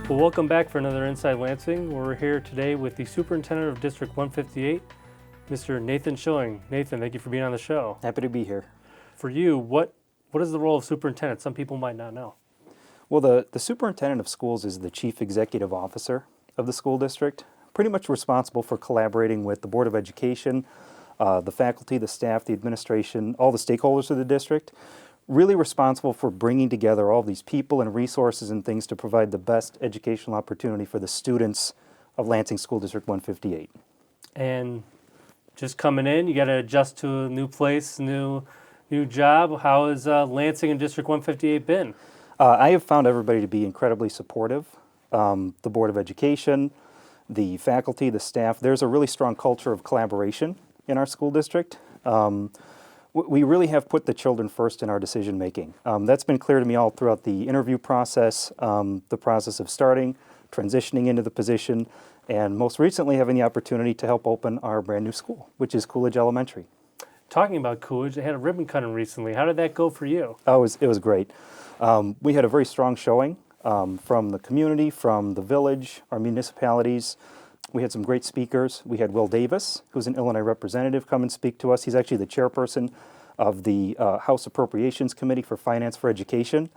Well, welcome back for another Inside Lansing. We're here today with the Superintendent of District 158, Mr. Nathan Schilling. Nathan, thank you for being on the show. Happy to be here. For you, what is the role of superintendent? Some people might not know. Well, the superintendent of schools is the chief executive officer of the school district, pretty much responsible for collaborating with the Board of Education, the faculty, the staff, the administration, all the stakeholders of the district, really responsible for bringing together all these people and resources and things to provide the best educational opportunity for the students of Lansing School District 158. And just coming in, you got to adjust to a new place, new job. How has Lansing and District 158 been? I have found everybody to be incredibly supportive. The Board of Education, the faculty, the staff, there's a really strong culture of collaboration in our school district. We really have put the children first in our decision making. That's been clear to me all throughout the interview process, the process of starting, transitioning into the position, and most recently having the opportunity to help open our brand new school, which is Coolidge Elementary. Talking about Coolidge, they had a ribbon cutting recently. How did that go for you? Oh, it was great. We had a very strong showing from the community, from the village, our municipalities. We had some great speakers. We had Will Davis, who's an Illinois representative, come and speak to us. He's actually the chairperson of the House Appropriations Committee for Finance for Education.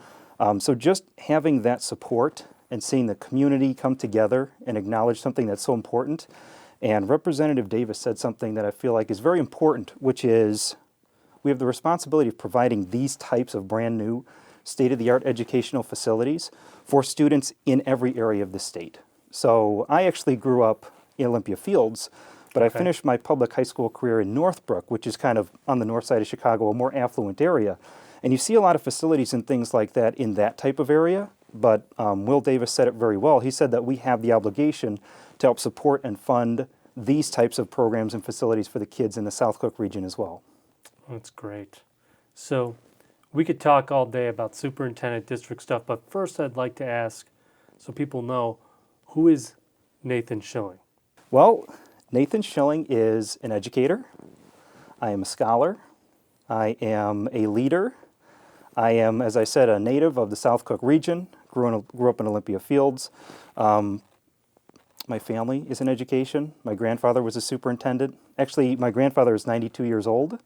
So just having that support and seeing the community come together and acknowledge something that's so important. And Representative Davis said something that I feel like is very important, which is we have the responsibility of providing these types of brand new state-of-the-art educational facilities for students in every area of the state. So I actually grew up in Olympia Fields, but Okay. I finished my public high school career in Northbrook, which is kind of on the north side of Chicago, a more affluent area. And you see a lot of facilities and things like that in that type of area, but Will Davis said it very well. He said that we have the obligation to help support and fund these types of programs and facilities for the kids in the South Cook region as well. That's great. So we could talk all day about superintendent district stuff, but first I'd like to ask, so people know, who is Nathan Schilling? Well, Nathan Schilling is an educator. I am a scholar. I am a leader. I am, as I said, a native of the South Cook region. Grew up in Olympia Fields. My family is in education. My grandfather was a superintendent. Actually, my grandfather is 92 years old,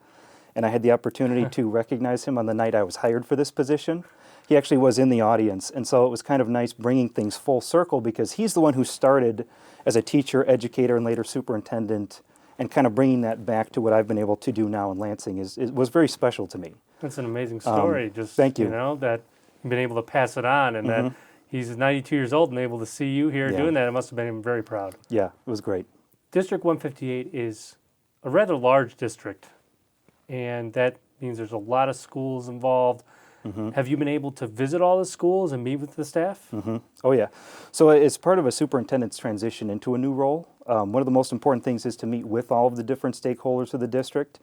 and I had the opportunity to recognize him on the night I was hired for this position. He actually was in the audience, and so it was kind of nice bringing things full circle because he's the one who started as a teacher, educator, and later superintendent, and kind of bringing that back to what I've been able to do now in Lansing it was very special to me. That's an amazing story. Thank you. You know, that you've been able to pass it on, and that he's 92 years old and able to see you here doing that. It must have been very proud. Yeah, it was great. District 158 is a rather large district, and that means there's a lot of schools involved. Have you been able to visit all the schools and meet with the staff? Oh, yeah. So as part of a superintendent's transition into a new role, one of the most important things is to meet with all of the different stakeholders of the district.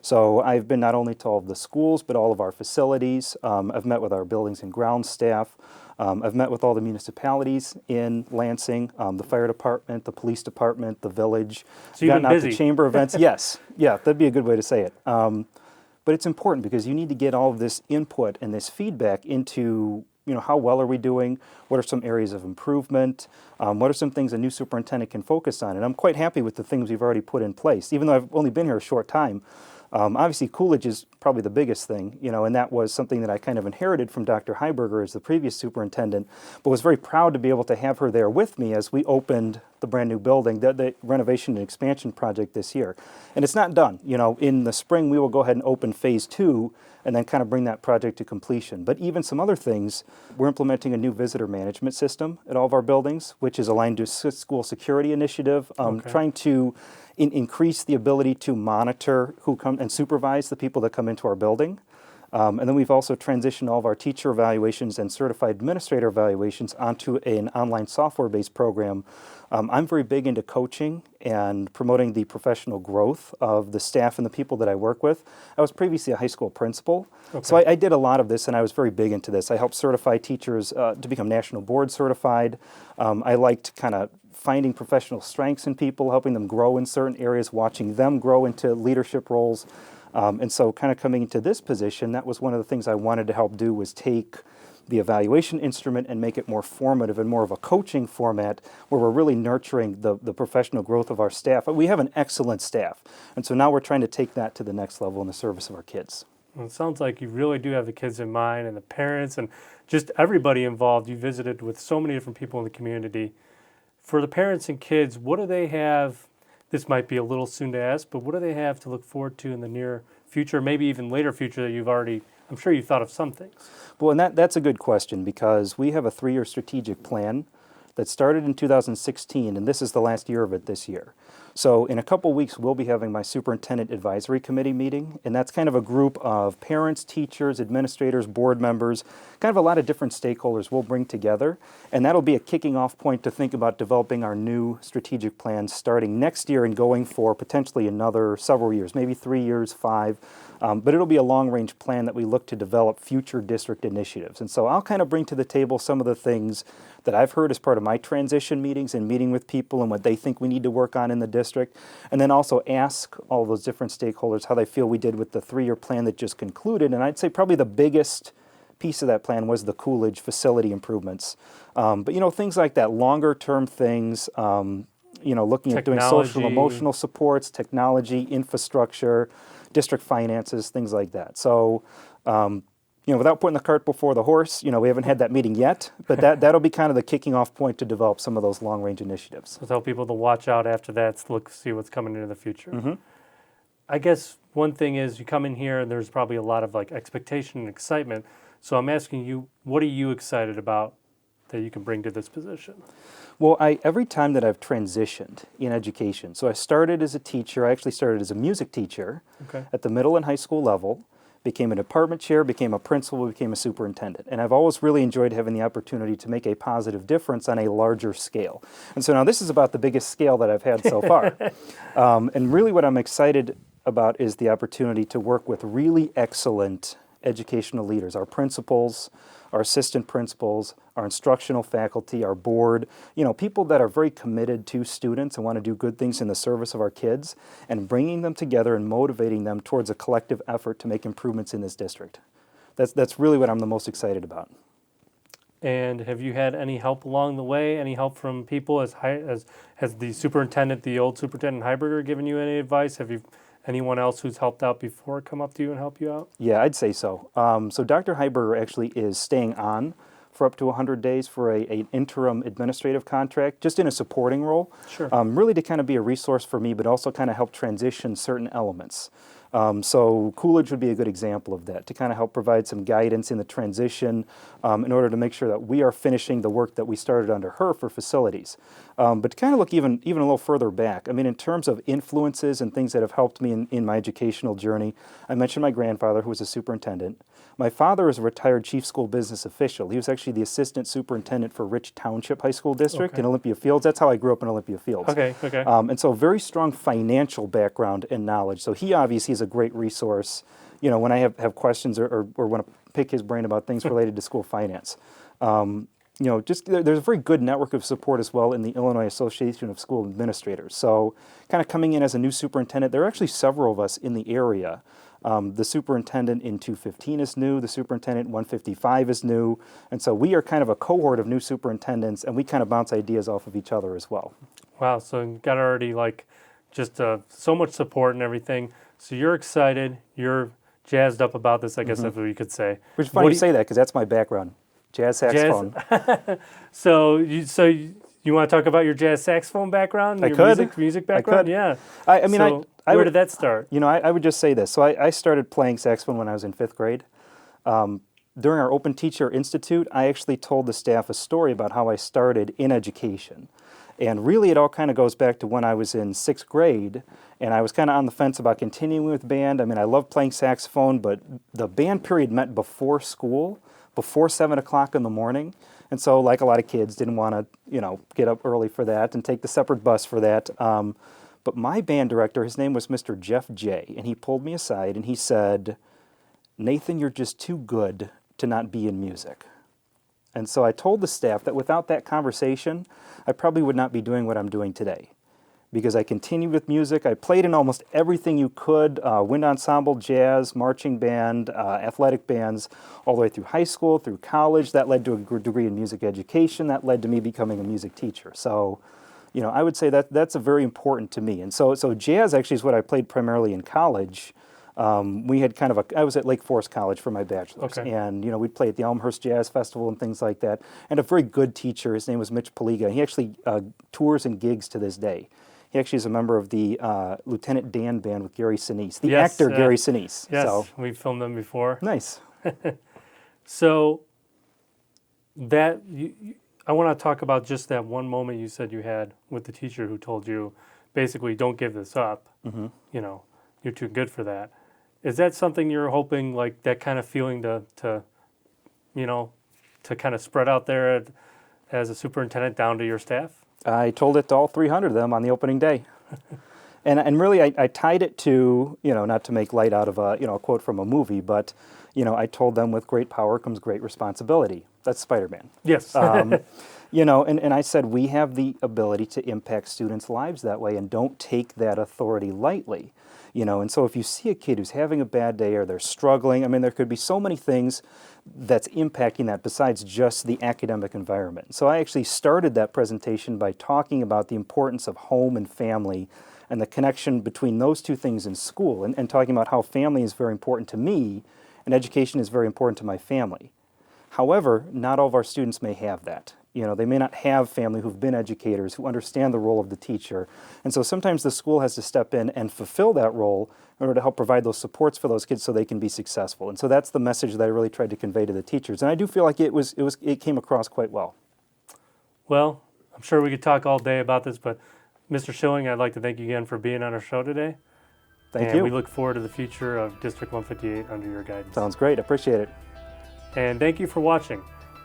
So I've been not only to all of the schools, but all of our facilities. I've met with our buildings and grounds staff. I've met with all the municipalities in Lansing, the fire department, the police department, the village. So you've been gotten out busy. to chamber events. Yes. Yeah, that'd be a good way to say it. But it's important because you need to get all of this input and this feedback into, how well are we doing? What are some areas of improvement? What are some things a new superintendent can focus on? And I'm quite happy with the things we've already put in place. Even though I've only been here a short time, obviously Coolidge is probably the biggest thing, and that was something that I kind of inherited from Dr. Heiberger as the previous superintendent, but was very proud to be able to have her there with me as we opened the brand new building, the renovation and expansion project this year. And it's not done. In the spring we will go ahead and open phase 2 and then kind of bring that project to completion. But even some other things, we're implementing a new visitor management system at all of our buildings, which is aligned to a school security initiative, trying to increase the ability to monitor who come and supervise the people that come into our building. And then we've also transitioned all of our teacher evaluations and certified administrator evaluations onto an online software-based program. I'm very big into coaching and promoting the professional growth of the staff and the people that I work with. I was previously a high school principal, so I did a lot of this, and I was very big into this. I helped certify teachers to become national board certified. I liked kind of finding professional strengths in people, helping them grow in certain areas, watching them grow into leadership roles. And so kind of coming into this position, that was one of the things I wanted to help do was take the evaluation instrument and make it more formative and more of a coaching format where we're really nurturing the professional growth of our staff. We have an excellent staff, and so now we're trying to take that to the next level in the service of our kids. Well, it sounds like you really do have the kids in mind and the parents and just everybody involved. You visited with so many different people in the community. For the parents and kids, what do they have? This might be a little soon to ask, but what do they have to look forward to in the near future, maybe even later future that you've already, I'm sure you've thought of some things. Well, and that's a good question because we have a 3-year strategic plan that started in 2016, and this is the last year of it this year. So in a couple weeks, we'll be having my Superintendent Advisory Committee meeting, and that's kind of a group of parents, teachers, administrators, board members, kind of a lot of different stakeholders we'll bring together, and that'll be a kicking off point to think about developing our new strategic plan starting next year and going for potentially another several years, maybe 3 years, 5, but it'll be a long-range plan that we look to develop future district initiatives. And so I'll kind of bring to the table some of the things that I've heard as part of my transition meetings and meeting with people and what they think we need to work on in the district, and then also ask all those different stakeholders how they feel we did with the 3-year plan that just concluded. And I'd say probably the biggest piece of that plan was the Coolidge facility improvements. But, you know, things like that, longer-term things, you know, looking at doing social, emotional supports, technology, infrastructure, district finances, things like that. So, you know, without putting the cart before the horse, you know, we haven't had that meeting yet, but that'll be kind of the kicking off point to develop some of those long-range initiatives. So tell people to watch out after that, to look, see what's coming into the future. Mm-hmm. I guess one thing is you come in here and there's probably a lot of like expectation and excitement. So I'm asking you, what are you excited about that you can bring to this position? Well, every time that I've transitioned in education, so I started as a teacher, I actually started as a music teacher at the middle and high school level, became a department chair, became a principal, became a superintendent. And I've always really enjoyed having the opportunity to make a positive difference on a larger scale. And so now this is about the biggest scale that I've had so far. And really what I'm excited about is the opportunity to work with really excellent educational leaders, our principals, our assistant principals, our instructional faculty, our board, you know, people that are very committed to students and want to do good things in the service of our kids, and bringing them together and motivating them towards a collective effort to make improvements in this district. That's really what I'm the most excited about. And have you had any help along the way? Any help from people? Has the superintendent, the old Superintendent Heiberger, given you any advice? Have you anyone else who's helped out before come up to you and help you out? Yeah, I'd say so. So Dr. Heiberger actually is staying on for up to 100 days for an interim administrative contract, just in a supporting role. Sure. Really to kind of be a resource for me, but also kind of help transition certain elements. So Coolidge would be a good example of that, to kind of help provide some guidance in the transition in order to make sure that we are finishing the work that we started under her for facilities. But to kind of look even a little further back, I mean, in terms of influences and things that have helped me in my educational journey, I mentioned my grandfather, who was a superintendent. My father is a retired chief school business official. He was actually the assistant superintendent for Rich Township High School District in Olympia Fields. That's how I grew up in Olympia Fields. Okay. And so very strong financial background and knowledge. So he obviously is a great resource, you know, when I have questions or want to pick his brain about things related to school finance. You know, just there's a very good network of support as well in the Illinois Association of School Administrators. So kind of coming in as a new superintendent, there are actually several of us in the area. The superintendent in 215 is new, the superintendent in 155 is new, and so we are kind of a cohort of new superintendents, and we kind of bounce ideas off of each other as well. Wow, so you got already like just so much support and everything. So you're excited, you're jazzed up about this, I guess that's what you could say. Which is funny you say that, because that's my background, jazz saxophone. So you want to talk about your jazz saxophone background? I your could. Music background? I could. Yeah. I mean, so where did that start? You know, I would just say this. So I started playing saxophone when I was in 5th grade. During our Open Teacher Institute, I actually told the staff a story about how I started in education. And really it all kind of goes back to when I was in 6th grade, and I was kind of on the fence about continuing with band. I mean, I love playing saxophone, but the band period meant before school, before 7 o'clock in the morning. And so, like a lot of kids, didn't want to, you know, get up early for that and take the separate bus for that. But my band director, his name was Mr. Jeff J., and he pulled me aside and he said, "Nathan, you're just too good to not be in music." And so I told the staff that without that conversation, I probably would not be doing what I'm doing today. because I continued with music. I played in almost everything you could, wind ensemble, jazz, marching band, athletic bands, all the way through high school, through college. That led to a degree in music education. That led to me becoming a music teacher. So, you know, I would say that that's a very important to me. And so jazz actually is what I played primarily in college. We had kind of I was at Lake Forest College for my bachelor's, Okay. and you know we'd play at the Elmhurst Jazz Festival and things like that. And a very good teacher, his name was Mitch Paliga. He actually tours and gigs to this day. He actually is a member of the Lieutenant Dan band with Gary Sinise, the Yes, actor Gary Sinise. Yes, So, we've filmed them before. nice. So that I want to talk about just that one moment you said you had with the teacher who told you, basically, don't give this up. Mm-hmm. You know, you're too good for that. Is that something you're hoping, like that kind of feeling to you know, to kind of spread out there as a superintendent down to your staff? I told it to all 300 of them on the opening day. And really, I tied it to, you know, not to make light out of a, you know, a quote from a movie, but, you know, I told them with great power comes great responsibility. That's Spider-Man. Yes. You know, and I said we have the ability to impact students' lives that way, and don't take that authority lightly. You know, and so if you see a kid who's having a bad day or they're struggling, I mean, there could be so many things that's impacting that besides just the academic environment. So I actually started that presentation by talking about the importance of home and family and the connection between those two things in school, and talking about how family is very important to me and education is very important to my family. However, not all of our students may have that. You know, they may not have family who've been educators, who understand the role of the teacher. And so sometimes the school has to step in and fulfill that role in order to help provide those supports for those kids so they can be successful. And so that's the message that I really tried to convey to the teachers. And I do feel like it came across quite well. Well, I'm sure we could talk all day about this, but Mr. Schilling, I'd like to thank you again for being on our show today. Thank you. We look forward to the future of District 158 under your guidance. Sounds great. Appreciate it. And thank you for watching.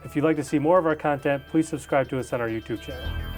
If you'd like to see more of our content, please subscribe to us on our YouTube channel.